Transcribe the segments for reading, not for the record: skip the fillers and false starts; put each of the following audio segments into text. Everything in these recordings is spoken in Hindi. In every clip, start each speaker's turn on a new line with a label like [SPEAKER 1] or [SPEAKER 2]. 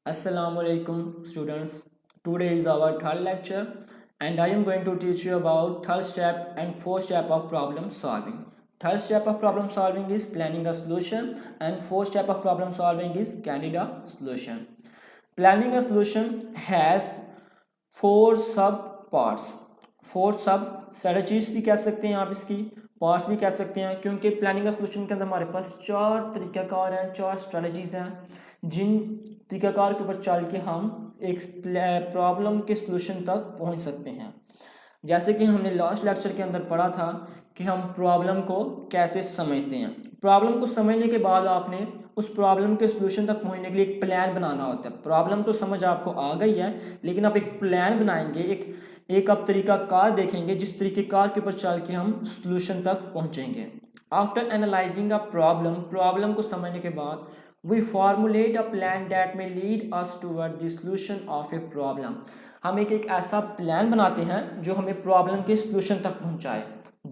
[SPEAKER 1] Assalamu alaikum students. Today is our third lecture and I am going to teach you about third step and fourth step of problem solving. Third step of problem solving is planning a solution and fourth step of problem solving is candida solution. Planning a solution has four sub parts. Four सब स्ट्रेटजीज भी कह सकते हैं आप, इसकी पार्ट्स भी कह सकते हैं, क्योंकि प्लानिंग सोल्यूशन के अंदर हमारे पास चार तरीक़ाकार हैं, चार स्ट्रेटजीज हैं जिन तरीक़ाकार के ऊपर चल के हम एक प्रॉब्लम के सोल्यूशन तक पहुंच सकते हैं। जैसे कि हमने लास्ट लेक्चर के अंदर पढ़ा था कि हम प्रॉब्लम को कैसे समझते हैं। प्रॉब्लम को समझने के बाद आपने उस प्रॉब्लम के सोल्यूशन तक पहुंचने के लिए एक प्लान बनाना होता है। प्रॉब्लम तो समझ आपको आ गई है, लेकिन आप एक प्लान बनाएंगे, एक आप तरीक़ाकार देखेंगे जिस तरीक़ेकार के ऊपर चल के हम सोल्यूशन तक पहुंचेंगे। आफ्टर एनालाइजिंग अ प्रॉब्लम को समझने के बाद we formulate a plan that may lead us toward the solution of a problem. हम एक ऐसा प्लान बनाते हैं जो हमें प्रॉब्लम के सॉल्यूशन तक पहुंचाए।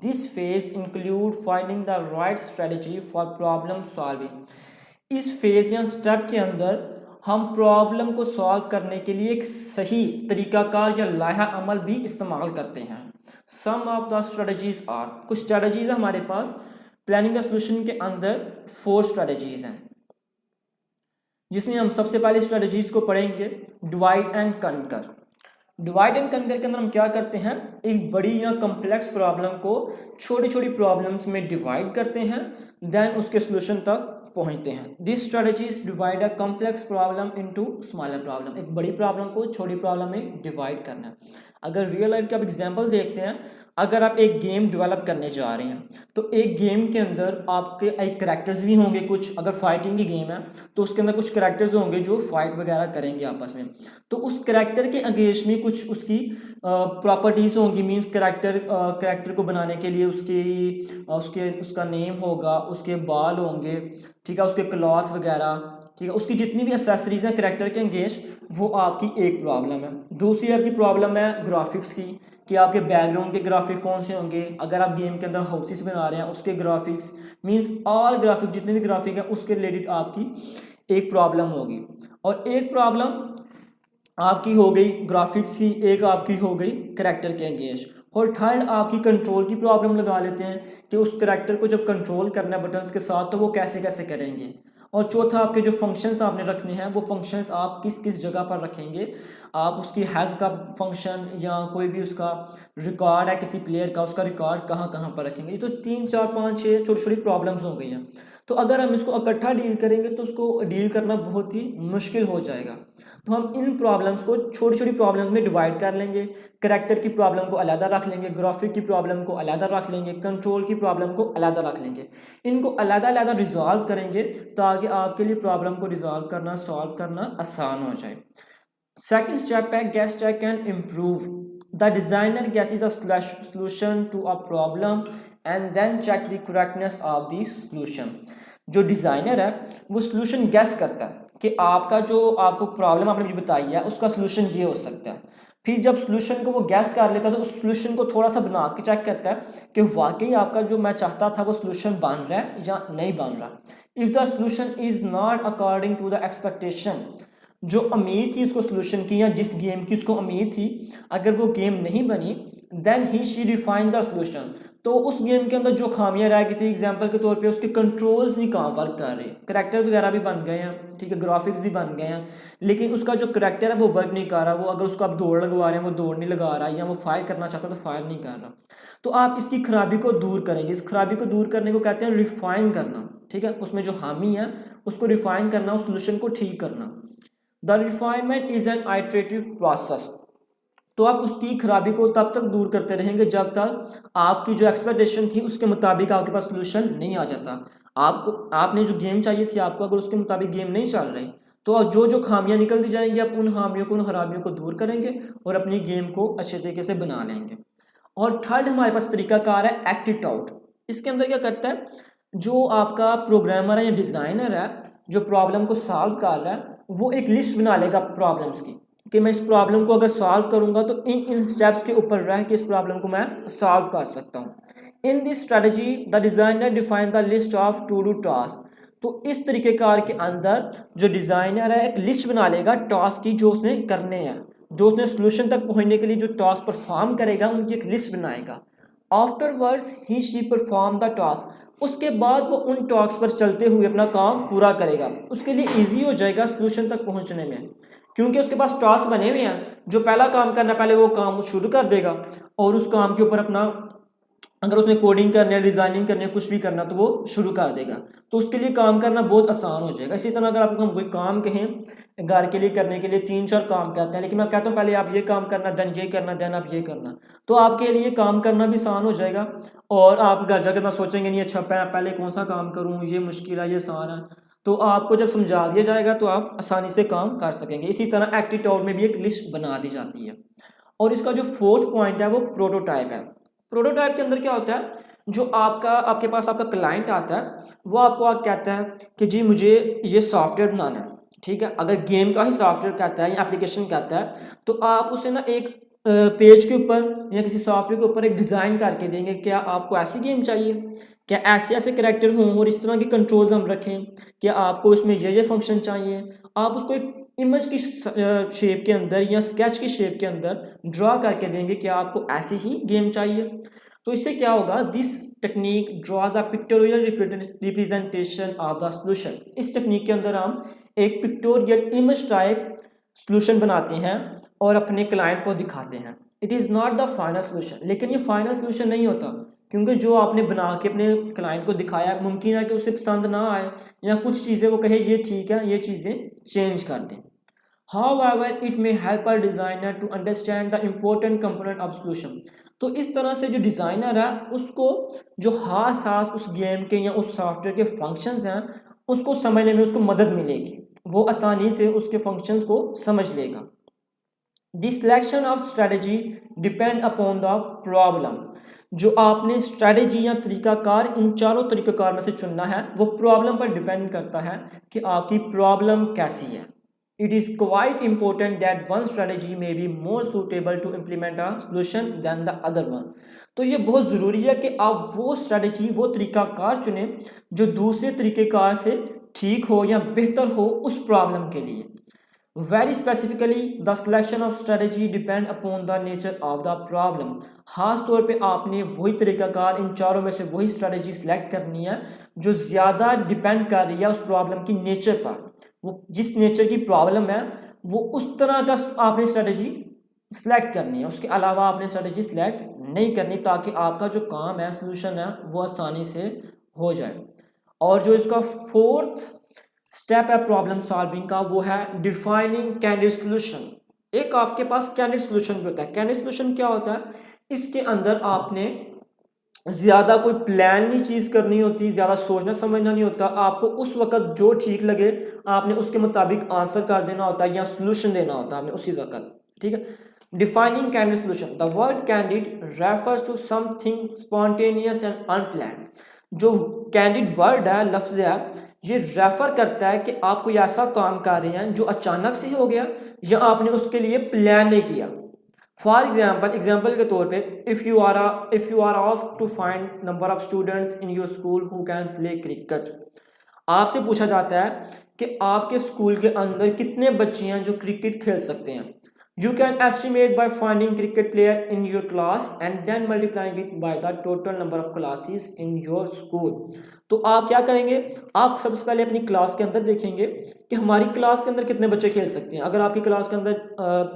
[SPEAKER 1] This phase include finding the right strategy for problem solving. इस फेज या स्टेप के अंदर हम प्रॉब्लम को सॉल्व करने के लिए एक सही तरीक़ाकार या लाहा अमल भी इस्तेमाल करते हैं। सम ऑफ द स्ट्रेटजीज आर, कुछ स्ट्रेटजीज हमारे पास प्लानिंग द सॉल्यूशन के अंदर फोर स्ट्रेटजीज हैं, जिसमें हम सबसे पहले स्ट्रेटजीज को पढ़ेंगे divide and conquer. Divide and conquer के अंदर हम क्या करते हैं, एक बड़ी या कम्प्लेक्स प्रॉब्लम को छोटी छोटी प्रॉब्लम्स में डिवाइड करते हैं, देन उसके सोल्यूशन तक पहुंचते हैं। This strategies divide a complex problem into smaller problem. एक बड़ी प्रॉब्लम को छोटी प्रॉब्लम में डिवाइड करना। अगर रियल लाइफ का आप एग्जांपल देखते हैं, अगर आप एक गेम डेवलप करने जा रहे हैं तो एक गेम के अंदर आपके एक करैक्टर्स भी होंगे कुछ। अगर फाइटिंग की गेम है तो उसके अंदर कुछ करैक्टर्स होंगे जो फाइट वगैरह करेंगे आपस में, तो उस करैक्टर के अगेंस्ट में कुछ उसकी प्रॉपर्टीज़ होंगी। मींस करैक्टर को बनाने के लिए उसका नेम होगा, उसके बाल होंगे, ठीक है, उसके क्लॉथ वगैरह, ठीक है, उसकी जितनी भी एसेसरीज हैं करैक्टर के अगेंस्ट, वो आपकी एक प्रॉब्लम है। दूसरी आपकी प्रॉब्लम है ग्राफिक्स की, कि आपके बैकग्राउंड के ग्राफिक कौन से होंगे। अगर आप गेम के अंदर हाउसेस बना रहे हैं उसके ग्राफिक्स, मींस ऑल ग्राफिक जितने भी ग्राफिक हैं उसके रिलेटेड आपकी एक प्रॉब्लम होगी। और एक प्रॉब्लम आपकी हो गई ग्राफिक्स की, एक आपकी हो गई करैक्टर के अगेंस्ट, और थर्ड आपकी कंट्रोल की प्रॉब्लम लगा लेते हैं कि उस करैक्टर को जब कंट्रोल करना है बटन्स के साथ तो वो कैसे कैसे करेंगे। और चौथा आपके जो फंक्शंस आपने रखने हैं वो फंक्शंस आप किस किस जगह पर रखेंगे। आप उसकी हेल्प का फंक्शन या कोई भी उसका रिकॉर्ड है किसी प्लेयर का, उसका रिकॉर्ड कहाँ कहाँ पर रखेंगे। ये तो 3 4 5 6 छोटी छोटी प्रॉब्लम्स हो गई हैं। तो अगर हम इसको इकट्ठा डील करेंगे तो उसको डील करना बहुत ही मुश्किल हो जाएगा। तो हम इन प्रॉब्लम्स को छोटी छोटी प्रॉब्लम्स में डिवाइड कर लेंगे। करैक्टर की प्रॉब्लम को अलग रख लेंगे, ग्राफिक की प्रॉब्लम को अलग रख लेंगे, कंट्रोल की प्रॉब्लम को अलग रख लेंगे। इनको अलग अलग रिजॉल्व करेंगे ताकि आपके लिए प्रॉब्लम को रिजॉल्व करना, सॉल्व करना आसान हो जाए। सेकेंड स्टेप है guess check and improve. The designer guesses a solution to a problem and then check the correctness of the solution. जो डिज़ाइनर है वो सॉल्यूशन गेस करता है कि आपको प्रॉब्लम आपने मुझे बताई है उसका सॉल्यूशन ये हो सकता है। फिर जब सॉल्यूशन को वो गैस कर लेता है तो उस सॉल्यूशन को थोड़ा सा बना के चेक करता है कि वाकई आपका जो मैं चाहता था वो सॉल्यूशन बन रहा है या नहीं बन रहा। If the solution is not according to the expectation, जो उम्मीद थी उसको सॉल्यूशन की या जिस गेम की उसको उम्मीद थी, अगर वो गेम नहीं बनी देन ही शी रिफाइन द सॉल्यूशन। तो उस गेम के अंदर जो खामियां रह गई थी, एग्जांपल के तौर पे उसके कंट्रोल्स नहीं काम वर्क कर रहे, करैक्टर वगैरह भी बन गए हैं, ठीक है, ग्राफिक्स भी बन गए हैं, लेकिन उसका जो करैक्टर है वो वर्क नहीं कर रहा। वो अगर उसको आप दौड़ लगवा रहे हैं वो दौड़ नहीं लगा रहा, या वो फायर करना चाहता है तो फायर नहीं कर रहा। तो आप इसकी खराबी को दूर करेंगे। इस खराबी को दूर करने को कहते हैं रिफाइन करना, ठीक है, उसमें जो खामी है उसको रिफाइन करना, उस सोल्यूशन को ठीक करना। The refinement is an iterative process. तो आप उसकी खराबी को तब तक दूर करते रहेंगे जब तक आपकी जो एक्सपेक्टेशन थी उसके मुताबिक आपके पास सोल्यूशन नहीं आ जाता। आपने जो गेम चाहिए थी आपको, अगर उसके मुताबिक गेम नहीं चल रही तो जो जो खामियां निकलती जाएंगी आप उन खामियों को, उन खराबियों को दूर करेंगे और अपनी गेम को अच्छे तरीके से बना लेंगे। और थर्ड हमारे पास तरीकाकार है एक्ट इट आउट। इसके अंदर क्या करता है, जो आपका प्रोग्रामर है या डिज़ाइनर है जो प्रॉब्लम को सॉल्व कर रहा है वो एक लिस्ट बना लेगा प्रॉब्लम्स की कि मैं इस प्रॉब्लम को अगर सॉल्व करूंगा तो इन स्टेप्स के ऊपर रह के इस प्रॉब्लम को मैं सॉल्व कर सकता हूँ। In this strategy the designer define the list of to do task. तो इस तरीके कार के अंदर जो डिज़ाइनर है एक लिस्ट बना लेगा टास्क की जो उसने करने हैं, जो उसने सोल्यूशन तक पहुंचने के लिए जो टास्क परफॉर्म करेगा उनकी एक लिस्ट बनाएगा। Afterwards he she perform the task, उसके बाद वो उन टास्क पर चलते हुए अपना काम पूरा करेगा। उसके लिए ईजी हो जाएगा सोल्यूशन तक पहुंचने में, क्योंकि उसके पास टास्क बने हुए हैं। जो पहला काम करना पहले वो काम शुरू कर देगा और उस काम के ऊपर अपना, अगर उसने कोडिंग करनी है, डिज़ाइनिंग करनी है, कुछ भी करना तो वो शुरू कर देगा, तो उसके लिए काम करना बहुत आसान हो जाएगा। इसी तरह अगर आपको हम कोई काम कहें घर के लिए करने के लिए 3-4 काम कहते हैं, लेकिन मैं कहता हूँ पहले आप ये काम करना, देन ये करना, देन आप ये करना, तो आपके लिए काम करना भी आसान हो जाएगा और आप घर जाकर ना सोचेंगे नहीं अच्छा पहले कौन सा काम करूँ, ये मुश्किल है, ये आसान है। तो आपको जब समझा दिया जाएगा तो आप आसानी से काम कर सकेंगे। इसी तरह एक्टिट्यूड में भी एक लिस्ट बना दी जाती है। और इसका जो फोर्थ पॉइंट है वो प्रोटोटाइप है। प्रोटोटाइप के अंदर क्या होता है, जो आपके पास आपका क्लाइंट आता है वो आपको कहता है कि जी मुझे ये सॉफ्टवेयर बनाना है, ठीक है। अगर गेम का ही सॉफ्टवेयर कहता है या एप्लीकेशन कहता है तो आप उसे ना एक पेज के ऊपर या किसी सॉफ्टवेयर के ऊपर एक डिज़ाइन करके देंगे, क्या आपको ऐसी गेम चाहिए, क्या ऐसे ऐसे करैक्टर हों और इस तरह के कंट्रोल्स हम रखें, क्या आपको इसमें ये फंक्शन चाहिए। आप उसको एक इमेज की शेप के अंदर या स्केच की शेप के अंदर ड्रा करके देंगे कि आपको ऐसी ही गेम चाहिए। तो इससे क्या होगा, this technique draws a pictorial representation of the solution. इस टेक्निक के अंदर हम एक पिक्टोरियल इमेज टाइप सोल्यूशन बनाते हैं और अपने क्लाइंट को दिखाते हैं। It is not the final solution, लेकिन ये फाइनल सोल्यूशन नहीं होता, क्योंकि जो आपने बना के अपने क्लाइंट को दिखाया मुमकिन है कि उसे पसंद ना आए या कुछ चीज़ें वो कहे ये ठीक है, ये चीज़ें चेंज कर दें। However, it may help a designer to understand the important component of solution। तो इस तरह से जो डिज़ाइनर है उसको जो खास उस गेम के या उस सॉफ्टवेयर के फंक्शंस हैं उसको समझने में उसको मदद मिलेगी, वो आसानी से उसके फंक्शंस को समझ लेगा। The selection of strategy depend upon the problem। जो आपने स्ट्रैटेजी या तरीकाकार इन चारों तरीकाकार में से चुनना है वो प्रॉब्लम पर डिपेंड करता है कि आपकी प्रॉब्लम कैसी है। It is quite important that one strategy may be more suitable to implement a solution than the other one। तो ये बहुत ज़रूरी है कि आप वो स्ट्रैटेजी, वो तरीकाकार चुनें जो दूसरे तरीक़ेकार से ठीक हो या बेहतर हो उस प्रॉब्लम के लिए। Very specifically, the selection of strategy depend upon the nature of the problem। ख़ास तौर पे आपने वही तरीकाकार इन चारों में से वही स्ट्रैटेजी सेलेक्ट करनी है जो ज़्यादा डिपेंड कर रही है उस प्रॉब्लम की नेचर पर। वो जिस नेचर की प्रॉब्लम है वो उस तरह का आपने स्ट्रैटेजी सेलेक्ट करनी है, उसके अलावा आपने स्ट्रैटेजी सेलेक्ट नहीं करनी, ताकि आपका जो काम है, सोल्यूशन है, वो आसानी से हो जाए। और जो इसका फोर्थ स्टेप है प्रॉब्लम सॉल्विंग का वो है डिफाइनिंग कैंडिडेट सोल्यूशन। एक आपके पास कैंडिडेट सोल्यूशन भी होता है। कैंडिडेट सोल्यूशन क्या होता है, इसके अंदर आपने ज़्यादा कोई प्लान नहीं चीज़ करनी होती, ज़्यादा सोचना समझना नहीं होता, आपको उस वक़्त जो ठीक लगे आपने उसके मुताबिक आंसर कर देना होता है या सोल्यूशन देना होता है आपने उसी वक़्त, ठीक है। Defining candidate solution, the word candid refers to something spontaneous and unplanned. जो कैंडिड वर्ड है, लफ्ज़ है, ये रेफ़र करता है कि आप कोई ऐसा काम कर रहे हैं जो अचानक से हो गया या आपने उसके लिए प्लान नहीं किया। फॉर एग्जाम्पल के तौर पे if you are asked to find number of students in your school who can play cricket. आपसे पूछा जाता है कि आपके स्कूल के अंदर कितने बच्चे हैं जो क्रिकेट खेल सकते हैं। You can estimate by finding cricket player in your class and then multiplying it by the total number of classes in your school। तो आप क्या करेंगे, आप सबसे पहले अपनी क्लास के अंदर देखेंगे कि हमारी क्लास के अंदर कितने बच्चे खेल सकते हैं। अगर आपकी क्लास के अंदर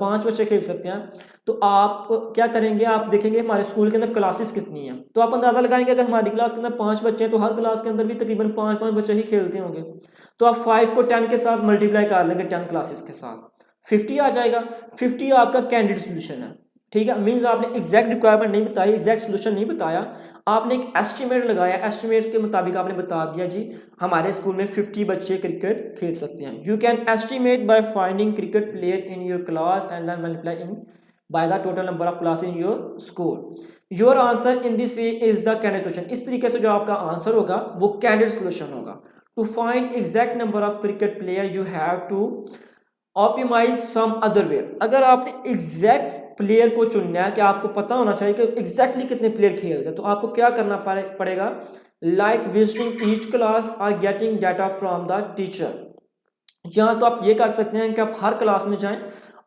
[SPEAKER 1] 5 बच्चे खेल सकते हैं तो आप क्या करेंगे, आप देखेंगे हमारे स्कूल के अंदर क्लासेस कितनी हैं, तो आप अंदाज़ा लगाएंगे अगर हमारी क्लास के अंदर 5 बच्चे हैं तो हर क्लास के अंदर भी तकरीबन 5-5 बच्चे ही खेलते होंगे। तो आप 5 को 10 के साथ मल्टीप्लाई कर लेंगे, 10 क्लासेस के साथ 50 आ जाएगा। 50 आपका कैंडिडेट सोल्यूशन है, ठीक है। मीन्स आपने एग्जैक्ट रिक्वायरमेंट नहीं बताई, एग्जैक्ट सोल्यूशन नहीं बताया, आपने एक एस्टिमेट लगाया, एस्टिमेट के मुताबिक आपने बता दिया जी हमारे स्कूल में 50 बच्चे क्रिकेट खेल सकते हैं। You can estimate by finding cricket player in your class and then multiply in by the total number of class in your school. Your answer in this way is the candidate solution. इस तरीके से जो आपका आंसर होगा वो कैंडिडेट सोल्यूशन होगा। To find exact number of cricket player you have to optimize some other way. अगर आपने एग्जैक्ट प्लेयर को चुनना है कि आपको पता होना चाहिए कि एग्जैक्टली कितने प्लेयर खेल रहे हैं, तो आपको क्या करना पड़ेगा, लाइक विजिटिंग ईच क्लास और getting data from the teacher. यहाँ तो आप ये कर सकते हैं कि आप हर क्लास में जाएं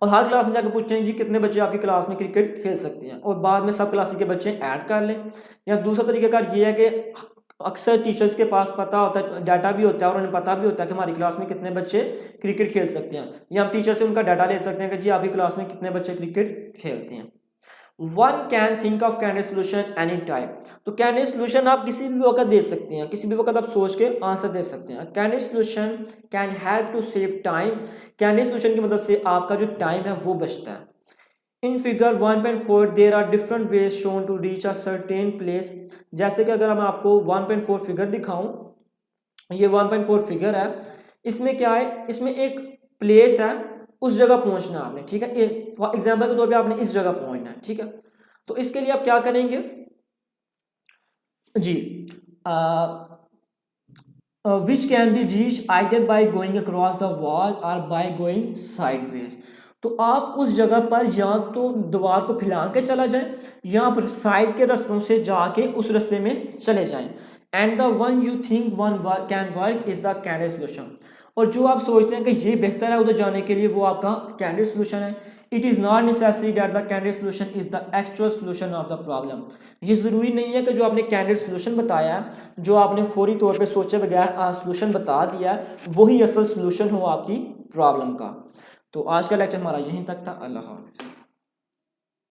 [SPEAKER 1] और हर क्लास में जाकर पूछें जी कितने बच्चे आपकी क्लास में क्रिकेट खेल सकते हैं, और बाद में सब क्लास के बच्चे ऐड कर लें। या दूसरा तरीकाकार ये है कि अक्सर टीचर्स के पास पता होता है, डाटा भी होता है और उन्हें पता भी होता है कि हमारी क्लास में कितने बच्चे क्रिकेट खेल सकते हैं, या हम टीचर से उनका डाटा ले सकते हैं कि जी आपकी क्लास में कितने बच्चे क्रिकेट खेलते हैं। One can think of candidate solution any time. तो कैंडिडेट सोल्यूशन आप किसी भी वक्त दे सकते हैं, किसी भी वक्त आप सोच के आंसर दे सकते हैं। Candidate solution can help to save time. Candidate solution की मदद से आपका जो टाइम है वो बचता है। In figure 1.4 there are different ways shown to reach a certain place. जैसे कि अगर मैं आपको 1.4 फिगर दिखाऊं, ये 1.4 फिगर है, इसमें क्या है, इसमें एक प्लेस है, उस जगह पहुंचना आपने, ठीक है। एग्जाम्पल के तौर पे आपने इस जगह पहुंचना है, ठीक है। तो इसके लिए आप क्या करेंगे जी, which can be reach either by going across the wall और बाय गोइंग साइडवेज। तो आप उस जगह पर या तो दीवार को फैला के चला जाए या पर साइड के रास्तों से जाके उस रास्ते में चले जाएं। And the one you think one can work is the candidate solution. और जो आप सोचते हैं कि ये बेहतर है उधर जाने के लिए, वो आपका कैंडिडेट सोल्यूशन है। It is not necessary that the candidate solution is the actual solution of the problem. ये ज़रूरी नहीं है कि जो आपने कैंडिडेट सोल्यूशन बताया है, जो आपने फौरी तौर पे सोचे बगैर सोल्यूशन बता दिया है, वही असल सोल्यूशन हो आपकी प्रॉब्लम का। तो आज का लेक्चर हमारा यहीं तक था। अल्लाह हाफिज़।